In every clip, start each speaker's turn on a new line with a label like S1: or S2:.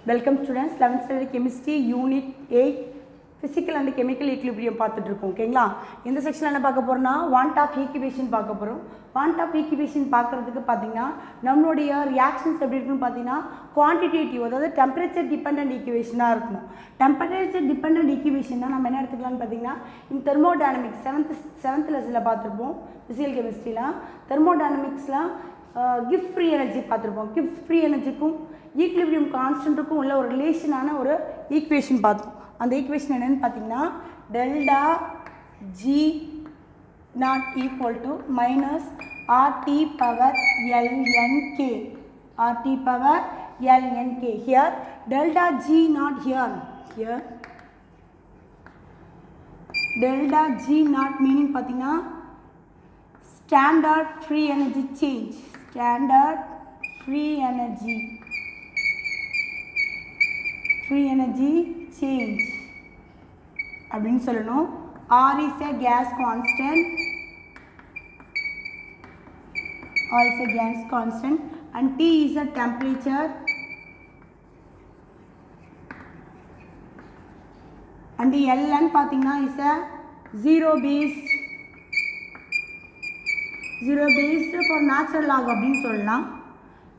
S1: Welcome students, 11th standard chemistry unit 8 physical and chemical equilibrium பார்த்துட்டு இருக்கோம். ஓகேங்களா? இந்த செக்ஷன்ல என்ன பார்க்க போறோம்னா want of equation பார்க்க போறோம். want of equation பார்க்கிறதுக்கு பாத்தீங்கன்னா நம்மளுடைய ரியாக்ஷன்ஸ் எப்படி இருக்குன்னு பாத்தீங்கன்னா குவாண்டிட்டேட்டிவ், அதாவது டெம்பரேச்சர் டிபெண்டன்ட் ஈக்குவேஷனா இருக்கும். டெம்பரேச்சர் டிபெண்டன்ட் ஈக்குவேஷன்னா நம்ம என்ன எடுத்துக்கலாம்னு பாத்தீங்கன்னா இந்த தெர்மோடைனமிக்ஸ் 7th லெசன்ல பார்த்திருப்போம். physical chemistryல தெர்மோடைனமிக்ஸ்ல கிஃப்ட் ஃப்ரீ எனர்ஜி பார்த்திருப்போம். கிஃப்ட் ஃப்ரீ எனர்ஜிக்கும் ஈக்லிபிரியம் கான்ஸ்டன்ட்டுக்கும் உள்ள ஒரு ரிலேஷனான ஒரு ஈக்குவேஷன் பார்த்தோம். அந்த ஈக்குவேஷன் என்னன்னு பார்த்தீங்கன்னா delta G naught equal to minus RT power LNK. RT power LNK. Here delta G naught here delta G naught meaning பார்த்தீங்கன்னா standard free energy change. Standard free energy change அப்படின்னு சொல்லணும். R is a gas constant. R is a gas constant and T is a temperature and Ln பார்த்தீங்கன்னா is a zero based for natural log அப்படின்னு சொல்லலாம்.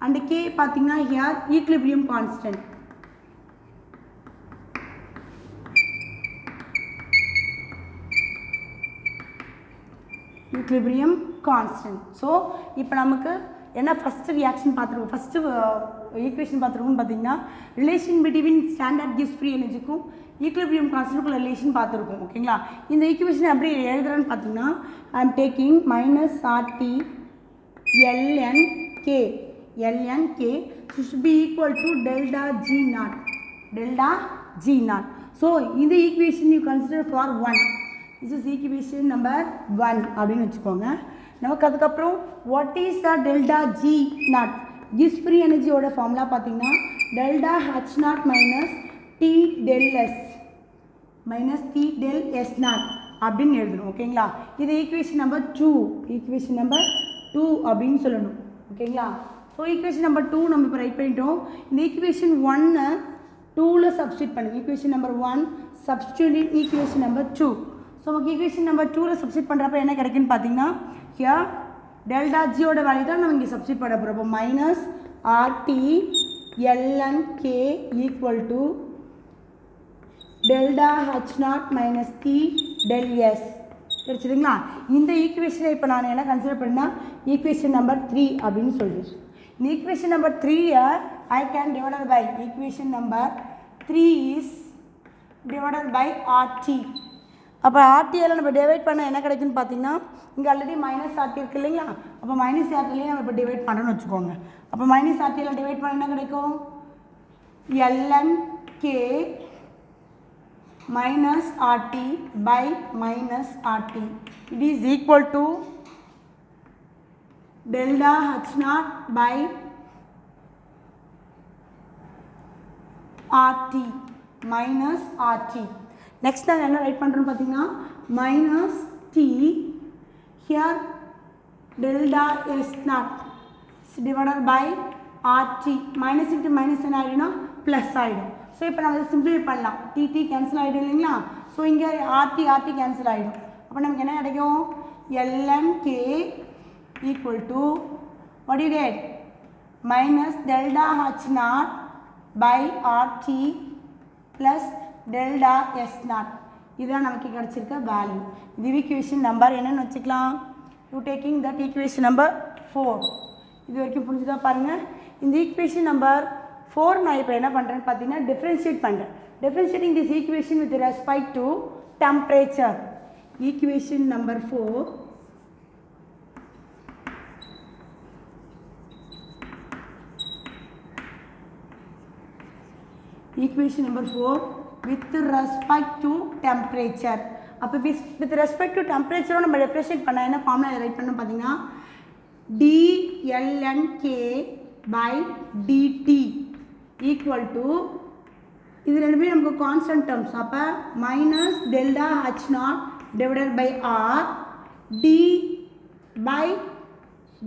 S1: and K பார்த்தீங்கன்னா here equilibrium constant. equilibrium constant. So இப்போ நமக்கு என்ன first reaction பார்த்துருக்கோம், first equation பார்த்துருக்கோம்னு பார்த்தீங்கன்னா ரிலேஷன் பிட்வீன் ஸ்டாண்டர்ட் கிவ்ஸ் ஃப்ரீ எனர்ஜிக்கும் ஈக்குலிபிரியம் கான்ஸ்டன்ட்டுக்குள்ள ரிலேஷன் பார்த்துருக்கோம். ஓகேங்களா? இந்த ஈக்குவேஷன் எப்படி எழுதுறேன்னு பார்த்தீங்கன்னா I am taking minus RT LNK should be equal to delta G naught. So இந்த ஈக்குவேஷன் you consider for 1. This is equation number 1 அப்படின்னு வச்சுக்கோங்க. நமக்கு அதுக்கப்புறம் what is the delta G naught? gives free energy ஓட ஃபார்முலா பார்த்தீங்கன்னா delta H naught minus T del S naught அப்படின்னு எழுதணும். ஓகேங்களா? இது ஈக்குவேஷன் நம்பர் 2 அப்படின்னு சொல்லணும். ஓகேங்களா? ஸோ ஈக்குவேஷன் நம்பர் 2 நம்ம இப்போ ரைட் பண்ணிட்டோம். இந்த ஈக்குவேஷன் 1 2ல் சப்ஸ்டியூட் பண்ணுங்க. ஈக்குவேஷன் நம்பர் 1 சப்ஸ்டியூட் இன் ஈக்குவேஷன் நம்பர் 2. ஸோ நமக்கு ஈக்குவேஷன் நம்பர் 2ல் சப்ஸ்டியூட் பண்ணுறப்ப என்ன கிடைக்குன்னு பார்த்தீங்கன்னா ஹியர் டெல்டா ஜியோட வேல்யூ தான் நம்ம இங்கே சப்ஸ்டியூட் பண்ண போகிறோம். அப்போ minus RT LNK equal to delta H naught minus T del S கிடைச்சிதுங்களா? இந்த ஈக்குவேஷனை இப்போ நான் என்ன கன்சிடர் பண்ணால் ஈக்குவேஷன் நம்பர் 3 அப்படின்னு சொல்லிடுறேன். இந்த equation number 3 I can divided by equation number 3 is divided by RT. அப்போ ஆர்டியில் நம்ம டிவைட் பண்ண என்ன கிடைக்குன்னு பார்த்தீங்கன்னா இங்கே ஆல்ரெடி மைனஸ் ஆர்டி இருக்குது இல்லைங்களா? அப்போ மைனஸ் ஆர்டிலேயே நம்ம இப்போ டிவைட் பண்ணுறோன்னு வச்சுக்கோங்க. அப்போ மைனஸ் ஆர்டியில் டிவைட் பண்ண என்ன கிடைக்கும்? LNK minus RT by minus RT. It is equal to delta H naught by RT minus RT. Next நாங்கள் என்ன ரைட் பண்ணுறோன்னு பார்த்தீங்கன்னா minus T here delta S naught divided by RT. Minus into minus என்ன ஆகிடும்னா plus ஆகிடும். So இப்போ நம்ம இதை சிம்பிளிஃபை பண்ணலாம். டி கேன்சல் ஆகிடும் இல்லைங்களா? ஸோ இங்கே ஆர்டி கேன்சல் ஆகிடும். அப்போ நமக்கு என்ன கிடைக்கும்? LNK equal to what you get minus delta H naught by RT plus delta S naught. இதுதான் நமக்கு கிடச்சிருக்க வேல்யூ. இது ஈக்குவேஷன் நம்பர் என்னென்னு வச்சுக்கலாம்? You taking that equation number 4. இது வரைக்கும் புரிஞ்சுதா பாருங்கள். இந்த ஈக்குவேஷன் நம்பர் 4 நான் இப்போ என்ன பண்ணுறேன்னு பார்த்தீங்கன்னா டிஃப்ரென்ஷியேட் பண்ணுறேன். Differentiating this equation with respect to temperature. Equation number 4 equation number 4 with respect to temperature. அப்போ with respect to temperature நம்ம டிஃபரன்ஷியேட் பண்ண என்ன ஃபார்முலா ரைட் பண்ணோம் பார்த்தீங்கன்னா dlnk by dt equal to இது ரெண்டுமே நமக்கு கான்ஸ்டன்ட் டேர்ம்ஸ். அப்போ minus delta H naught divided by R T by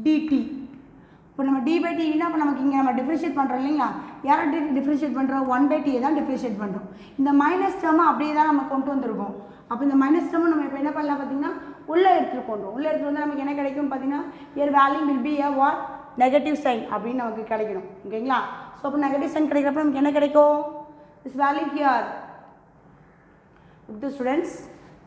S1: dT. இப்போ நம்ம டி பை டினா அப்போ நமக்கு இங்கே நம்ம டிஃபரன்ஷியேட் பண்ணுறோம் இல்லைங்களா? யாரை டிஃப்ரென்ஷியேட் பண்ணுறோம் 1/t தான் டிஃப்ரென்ஷியேட் பண்ணுறோம். இந்த மைனஸ் டேர்மை அப்படியே தான் நம்ம கொண்டு வந்திருக்கோம். அப்போ இந்த மைனஸ் டேர்மை நம்ம இப்போ என்ன பண்ணலாம் பார்த்தீங்கன்னா உள்ளே எடுத்துகிட்டு போடுறோம். உள்ளே எடுத்துகிட்டு வந்து நமக்கு என்ன கிடைக்கும் பார்த்தீங்கன்னா here value will be what negative sign அப்படின்னு நமக்கு கிடைக்கணும். ஓகேங்களா? ஸோ அப்போ நெகட்டிவ் சைன் கிடைக்கிறப்ப நமக்கு என்ன கிடைக்கும் this value here with students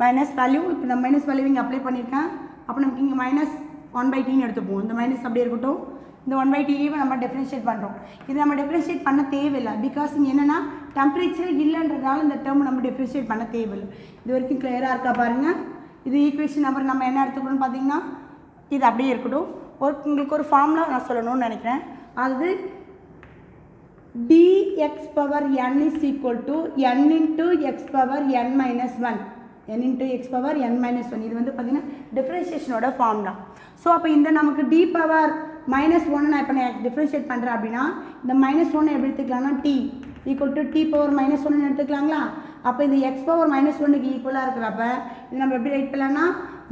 S1: minus value. இப்போ இந்த மைனஸ் வேல்யூ இங்கே அப்ளை பண்ணியிருக்கேன். அப்போ நமக்கு இங்கே -1/tன்னு எடுத்துப்போம். இந்த மைனஸ் அப்படியே இருக்கட்டும். இந்த 1/tவை நம்ம டிஃப்ரென்ஷியேட் பண்ணுறோம். இது நம்ம டிஃப்ரென்ஷியேட் பண்ண தேவையில்லை. பிகாஸ் இங்கே என்னென்னா டெம்பரேச்சர் இல்லைன்றதுனால இந்த டேர்ம் நம்ம டிஃப்ரென்ஷியேட் பண்ண தேவையில்லை. இது வரைக்கும் கிளியராக இருக்கா பாருங்கள். இது ஈக்குவேஷன் நம்பர் நம்ம என்ன எடுத்துக்கணும்னு பார்த்தீங்கன்னா இது அப்படியே இருக்கட்டும். உங்களுக்கு ஒரு ஃபார்முலா நான் சொல்லணும்னு நினைக்கிறேன். அது dx power n is equal to n into x power n minus 1. n into x power n minus 1 இது வந்து பார்த்தீங்கன்னா டிஃப்ரென்ஷியேஷனோட ஃபார்முலா. ஸோ அப்போ இந்த நமக்கு d பவர் -1 நான் இப்போ நான் டிஃப்ரென்ஷியேட் பண்ணுறேன் அப்படின்னா இந்த -1 எப்படி எடுத்துக்கலாம்னா t ஈக்குவல் டு t பவர் -1 எடுத்துக்கலாங்களா? அப்போ இந்த x பவர் -1க்கு ஈக்குவலாக இருக்கிறப்ப இது நம்ம எப்படி ரைட் பண்ணலாம்னா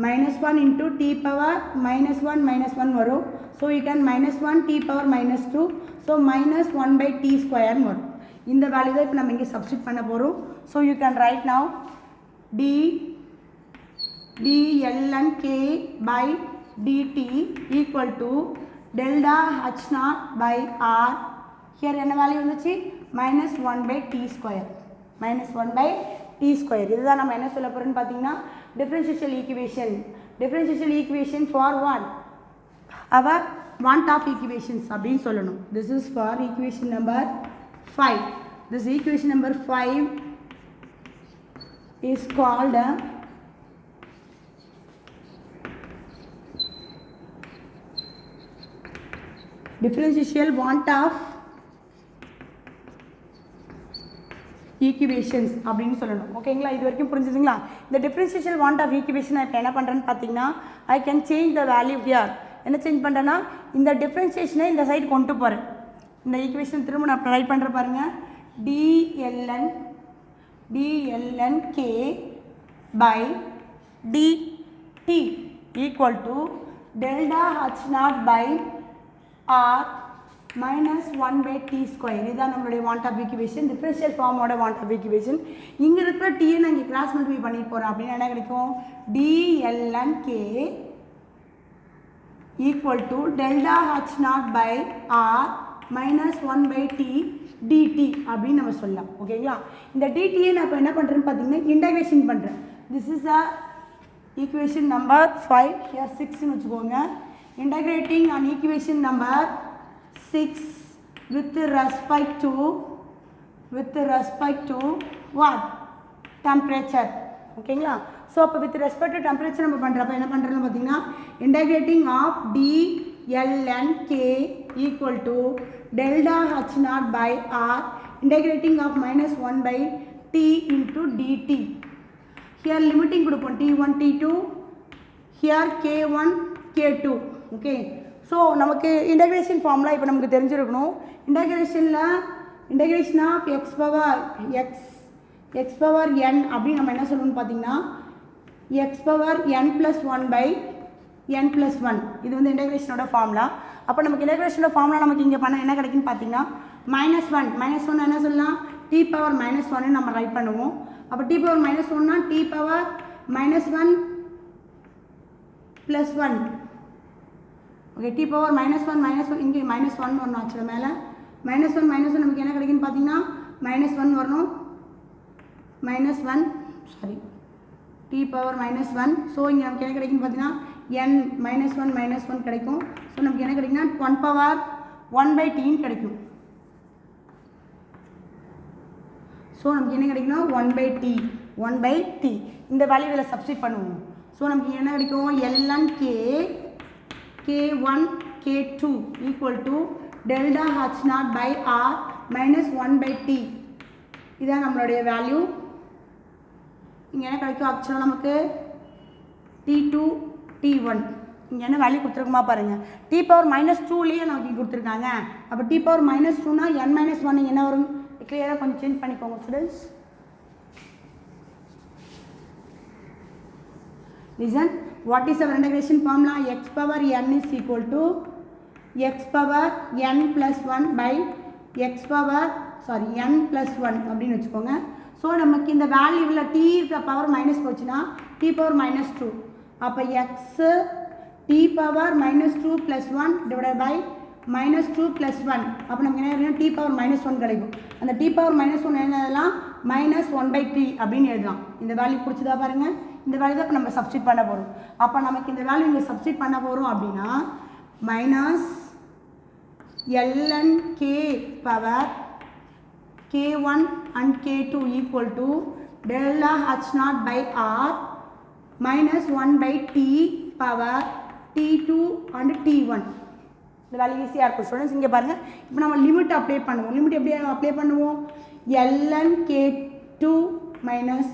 S1: -1 into t பவர் -1 வரும். So you can -1 t power -2 so -1/t ஸ்கொயர்னு வரும். இந்த வேல்யூ தான் இப்போ நம்ம இங்கே சப்ஸ்டிட் பண்ண போகிறோம். So you can write now dln k by dt equal to delta h naught by r. here என்ன வேல்யூ வந்துச்சு -1/t ஸ்கொயர் -1/t ஸ்கொயர். இதுதான் நம்ம என்ன சொல்ல போகிறோம்னு பார்த்தீங்கன்னா differential equation for what our want of equations அப்படின்னு சொல்லணும். this is for equation number 5. this equation number 5 is called differential want of equations அப்படின்னு சொல்லணும். ஓகேங்களா? இது வரைக்கும் புரிஞ்சுதுங்களா? இந்த differential want of equation நான் இப்போ என்ன பண்ணுறேன்னு பார்த்தீங்கன்னா I can change the value here. என்ன சேஞ்ச் பண்ணுறேன்னா இந்த டிஃப்ரென்ஷியேஷனை இந்த சைடு கொண்டு போகிறேன். இந்த ஈக்குவேஷன் திரும்ப நான் ரைட் பண்ணுற பாருங்கள். dln k by dt equal to delta h naught by r -1/t square. இதுதான் நம்மளுடைய வாண்ட் ஆஃப் ஈக்குவேஷன், டிஃப்ரென்ஷியல் ஃபார்மோட வாண்ட் ஆஃப் ஈக்குவேஷன். இங்கே இருக்கிற டீயை நான் இங்கே கிராஸ் மல்டிப்ளை பண்ணிட்டு போகிறேன் அப்படின்னா என்ன கிடைக்கும் dln k equal to delta h naught by r -1/t dt அப்படின்னு நம்ம சொல்லலாம். ஓகேங்களா? இந்த dtயை நான் இப்போ என்ன பண்ணுறேன்னு பார்த்தீங்கன்னா இன்டகிரேஷன் பண்ணுறேன். This is a equation number 5 here 6ன்னு வச்சுக்கோங்க. Integrating on equation number 6 with respect to what temperature. ஓகேங்களா? ஸோ அப்போ வித் ரெஸ்பெக்ட் டு டெம்பரேச்சர் நம்ம பண்ணுறப்ப என்ன பண்ணுறோம்னு பார்த்தீங்கன்னா integrating of dln k equal to delta h naught by r integrating of -1/t into dt. here limiting கொடுப்போம் t1 t2 here k1 k2. Okay? So நமக்கு integration formula இப்போ நமக்கு தெரிஞ்சிருக்கணும். Integration of x power n அப்படின்னு நம்ம என்ன சொல்லணும்னு பார்த்தீங்கன்னா x பவர் n + 1/n + 1 இது வந்து இன்டகிரேஷனோட ஃபார்முலா. அப்போ நமக்கு இன்டகிரேஷனோட ஃபார்முலா நமக்கு இங்கே பண்ண என்ன கிடைக்குன்னு பார்த்தீங்கன்னா -1 என்ன சொல்லலாம் t பவர் -1 நம்ம ரைட் பண்ணுவோம். அப்போ t பவர் -1னா t பவர் -1 + 1. ஓகே? t பவர் -1 இங்கே -1 வரணும். ஆக்சுவலாக மேலே -1 நமக்கு என்ன கிடைக்குன்னு பார்த்தீங்கன்னா -1 வரணும். -1 சாரி t பவர் -1. ஸோ இங்கே நமக்கு என்ன கிடைக்குன்னு பார்த்தீங்கன்னா n -1 கிடைக்கும். ஸோ நமக்கு என்ன கிடைக்குன்னா 1 பவர் 1/tன்னு கிடைக்கும். ஸோ நமக்கு என்ன கிடைக்குன்னா 1/t இந்த வேல்யூவில் சப்ஸ்டிட் பண்ணுவோம். ஸோ நமக்கு என்ன கிடைக்கும் ln k1 k2 equal to delta h naught by r -1/t. இதான் நம்மளுடைய வேல்யூ. இங்கே என்ன கிடைக்கும் ஆக்சுவலாக நமக்கு t2 t1 இங்கே என்ன வேல்யூ கொடுத்துருக்குமா பாருங்கள். t பவர் -2லேயே நமக்கு கொடுத்துருக்காங்க. அப்போ t பவர் -2னா n -1 என்ன வரும் கிளியராக கொஞ்சம் சேஞ்ச் பண்ணிக்கோங்க students. listen, what is our integration formula? x power n is equal to x power n + 1 by X power n + 1 அப்படின்னு வச்சுக்கோங்க. ஸோ நமக்கு இந்த வேல்யூவில் t இருக்க பவர் மைனஸ் போச்சுன்னா t பவர் -2. அப்போ x t power -2 + 1 divided by -2 + 1. அப்போ நமக்கு என்ன கிடைக்கும்? t பவர் -1 கிடைக்கும். அந்த t பவர் -1 என்ன எழுதலாம்? -1/3 அப்படின்னு எழுதலாம். இந்த வேல்யூ பிடிச்சதா பாருங்கள். இந்த வேல்யூ தான் இப்போ நம்ம சப்ஸ்டிட் பண்ண போகிறோம். அப்போ நமக்கு இந்த வேல்யூ இங்கே சப்ஸ்டிட் பண்ண போகிறோம் அப்படின்னா -lnk power k1 and k2 equal to delta h0 by r minus 1/t power t2 and t1. இந்த வேல்யூ ஈஸியாக இருக்கும் ஸ்டூடெண்ட்ஸ். இங்கே பாருங்கள், இப்போ நம்ம லிமிட் அப்ளை பண்ணுவோம். லிமிட் எப்படி அப்ளை பண்ணுவோம்? lnk2 minus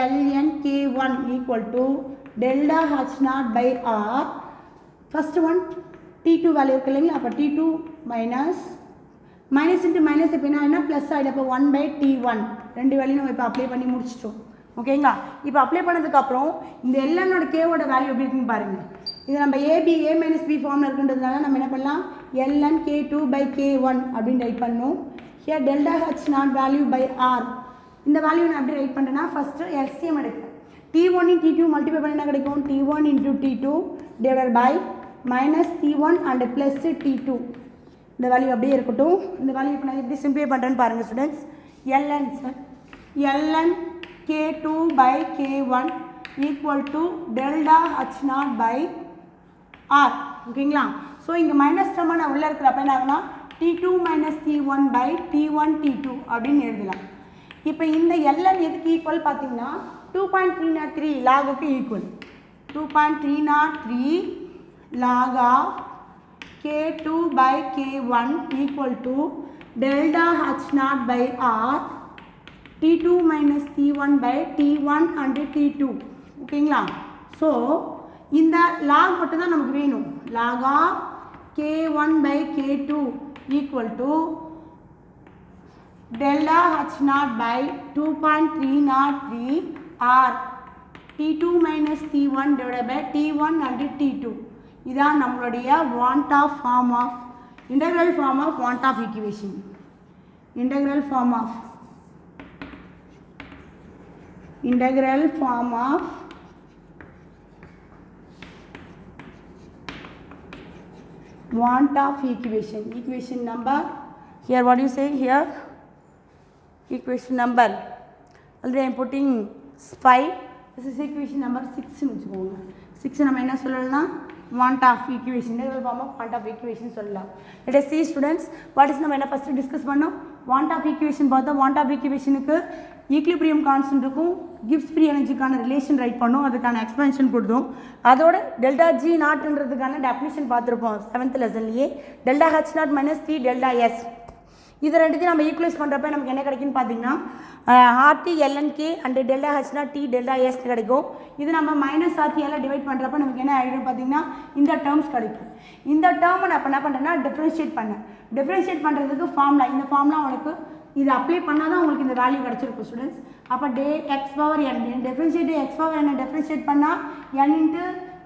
S1: lnk1 equal to delta h0 by r. First one t2 value இருக்கு இல்லைங்களா? அப்போ t2 மைனஸ் இன்ட்டு மைனஸ் இப்போ என்ன ப்ளஸ் ஆகிடும். இப்போ 1/t1 ரெண்டு வேல்யூ நம்ம இப்போ அப்ளை பண்ணி முடிச்சிட்டோம். ஓகேங்களா? இப்போ அப்ளை பண்ணதுக்கப்புறம் இந்த எல்லனோட கேவோட வேல்யூ எப்படி இருக்குன்னு பாருங்கள். இது நம்ம a - b ஃபார்மில் இருக்குன்றதுனால நம்ம என்ன பண்ணலாம்? lnk2/k1 அப்படின்னு ரைட் பண்ணணும். Here delta h0 value by r. இந்த வேல்யூ நான் எப்படி ரைட் பண்ணுறேன்னா ஃபஸ்ட்டு எல்சிஎம் எடுக்கிறேன். t1 in t2 மல்டிப்ளை பண்ணி என்ன கிடைக்கும்? t1 into t2 divided by -t1 and plus t2. இந்த வேல்யூ அப்படியே இருக்கட்டும். இந்த வேல்யூ இப்போ நான் எப்படி சிம்பிளை பண்ணுறேன்னு பாருங்கள் students. lnk2/k1 equal to delta h0/r. ஓகேங்களா? ஸோ இங்கே மைனஸ் டர்மாக நான் உள்ளே இருக்கிறப்ப என்ன ஆகுனா t2 - t1/t1 t2 அப்படின்னு எழுதலாம். இப்போ இந்த ln எதுக்கு ஈக்குவல் பார்த்தீங்கன்னா 2.303 லாகுக்கு equal. 2.303 log of k2/k1 equal to delta h0/r t2 - t1/t1 and t2. ஓகேங்களா? ஸோ இந்த லாக் மட்டும் தான் நமக்கு வேணும். log of k1/k2 equal to delta h0/2.303 r t2 - t1 divided by t1 and t2. இதான் நம்மளுடைய want of form of integral form of want of equation. Integral form of want of equation. Equation number here, what do you say here? Equation number already I am putting 5. This is equation number 6 னு வெச்சுக்கோங்க. 6 நம்ம என்ன சொல்லலாம்னா want of equation, integral form of want of equation சொல்லலாம். Let us see students, what is நம்ம என்ன first discuss பண்ணோம்? want of equation பார்த்தோம். want of equationக்கு ஈக்லிபிரியம் கான்ஸ்டன்ட் இருக்கும், கிப்ஸ் ஃப்ரீ எனர்ஜிக்கான ரிலேஷன் ரைட் பண்ணோம், அதுக்கான எக்ஸ்பென்ஷன் கொடுத்தோம். அதோட டெல்டா ஜி நாட்ன்றதுக்கான டெஃபினிஷன் பார்த்துருப்போம் 7th லெசன்லேயே. Delta H naught minus T delta S, இது ரெண்டுத்தையும் நம்ம ஈக்குவலைஸ் பண்ணுறப்ப நமக்கு என்ன கிடைக்குன்னு பார்த்தீங்கன்னா ஆர்டி எல்என்கே அண்ட் டெல்டா ஹெச்னா டி டெல்டா எஸ் கிடைக்கும். இது நம்ம மைனஸ் ஆர்டிஎல்லாம் டிவைட் பண்ணுறப்ப நமக்கு என்ன ஆகிடும் பார்த்தீங்கன்னா இந்த டேர்ம்ஸ் கிடைக்கும். இந்த டேர்மை நான் இப்போ என்ன பண்ணுறேன்னா டிஃப்ரென்ஷியேட் பண்ணேன். டிஃப்ரென்ஷியேட் பண்ணுறதுக்கு ஃபார்முலா, இந்த ஃபார்முலா உங்களுக்கு இது அப்ளை பண்ணால் தான் உங்களுக்கு இந்த வேல்யூ கிடச்சிருக்கும் ஸ்டூடெண்ட்ஸ். அப்போ X power n டெஃப்ரென்ஷியேட் X power என்ன டிஃப்ரென்ஷியேட் பண்ணால் n into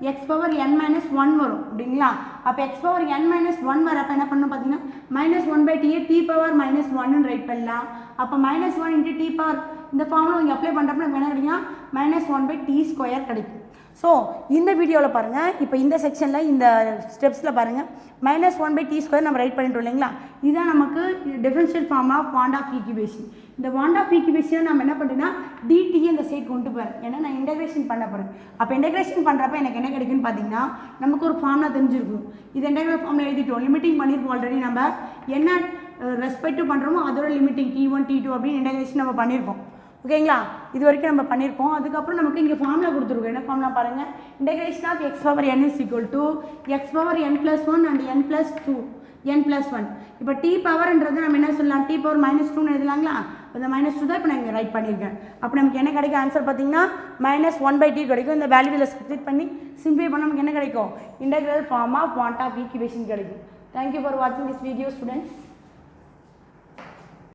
S1: X power n minus 1 வரும் அப்படிங்களா? அப்போ எக்ஸ் பவர் n மைனஸ் 1 வரப்போ என்ன பண்ணணும் பார்த்தீங்கன்னா -1/t டி பவர் -1ன்னு ரைட் பண்ணலாம். அப்போ -1 இன்ட்டு டி பவர் இந்த ஃபார்முலா இங்கே அப்ளை பண்ணுறப்ப நமக்கு என்ன கிடைக்கும்? -1/t² கிடைக்கும். ஸோ இந்த வீடியோவில் பாருங்கள், இப்போ இந்த செக்ஷனில் இந்த ஸ்டெப்ஸில் பாருங்கள் -1/t² நம்ம ரைட் பண்ணிட்டோம் இல்லைங்களா? இதுதான் நமக்கு differential form of van't Hoff equation. இந்த வாண்ட் ஆஃப் ஈக்குவேஷனை நம்ம என்ன பண்ணுறேன்னா டிடியை இந்த சைட் கொண்டு போகிறேன், ஏன்னா நான் இன்டெகிரேஷன் பண்ண போகிறேன். அப்போ இன்டெகிரேஷன் பண்ணுறப்ப எனக்கு என்ன கிடைக்குன்னு பார்த்தீங்கன்னா நமக்கு ஒரு ஃபார்முலா தெரிஞ்சிருக்கும். இது இன்டெகிரல் ஃபார்மில் எழுதிட்டோம், லிமிட்டிங் பண்ணியிருப்போம் ஆல்ரெடி. நம்ம என்ன ரெஸ்பெக்ட் பண்ணுறோமோ அதோட லிமிட்டிங் t1 t2 அப்படின்னு இன்டெகிரேஷன் நம்ம பண்ணியிருக்கோம். ஓகேங்களா? இது வரைக்கும் நம்ம பண்ணியிருக்கோம். அதுக்கப்புறம் நமக்கு இங்கே ஃபார்முலா கொடுத்துருக்கோம். என்ன ஃபார்முலா பாருங்கள், integration of x power n is equal to x power n+1 and n+2 n+1. இப்போ டி பவர்ன்றது நம்ம என்ன சொல்லலாம், டி பவர் -2ன்னு எழுதலாங்களா? இந்த -2 தான் இப்போ நான் இங்கே ரைட் பண்ணியிருக்கேன். அப்போ நமக்கு என்ன கிடைக்கும் ஆன்சர் பார்த்தீங்கன்னா -1/t கிடைக்கும். இந்த வேல்யூவில் சப்ஸ்டிட் பண்ணி சிம்பிளை பண்ண நமக்கு என்ன கிடைக்கும்? Integral form of van't Hoff equation கிடைக்கும். தேங்க்யூ ஃபார் வாட்சிங் திஸ் வீடியோ ஸ்டூடெண்ட்ஸ்.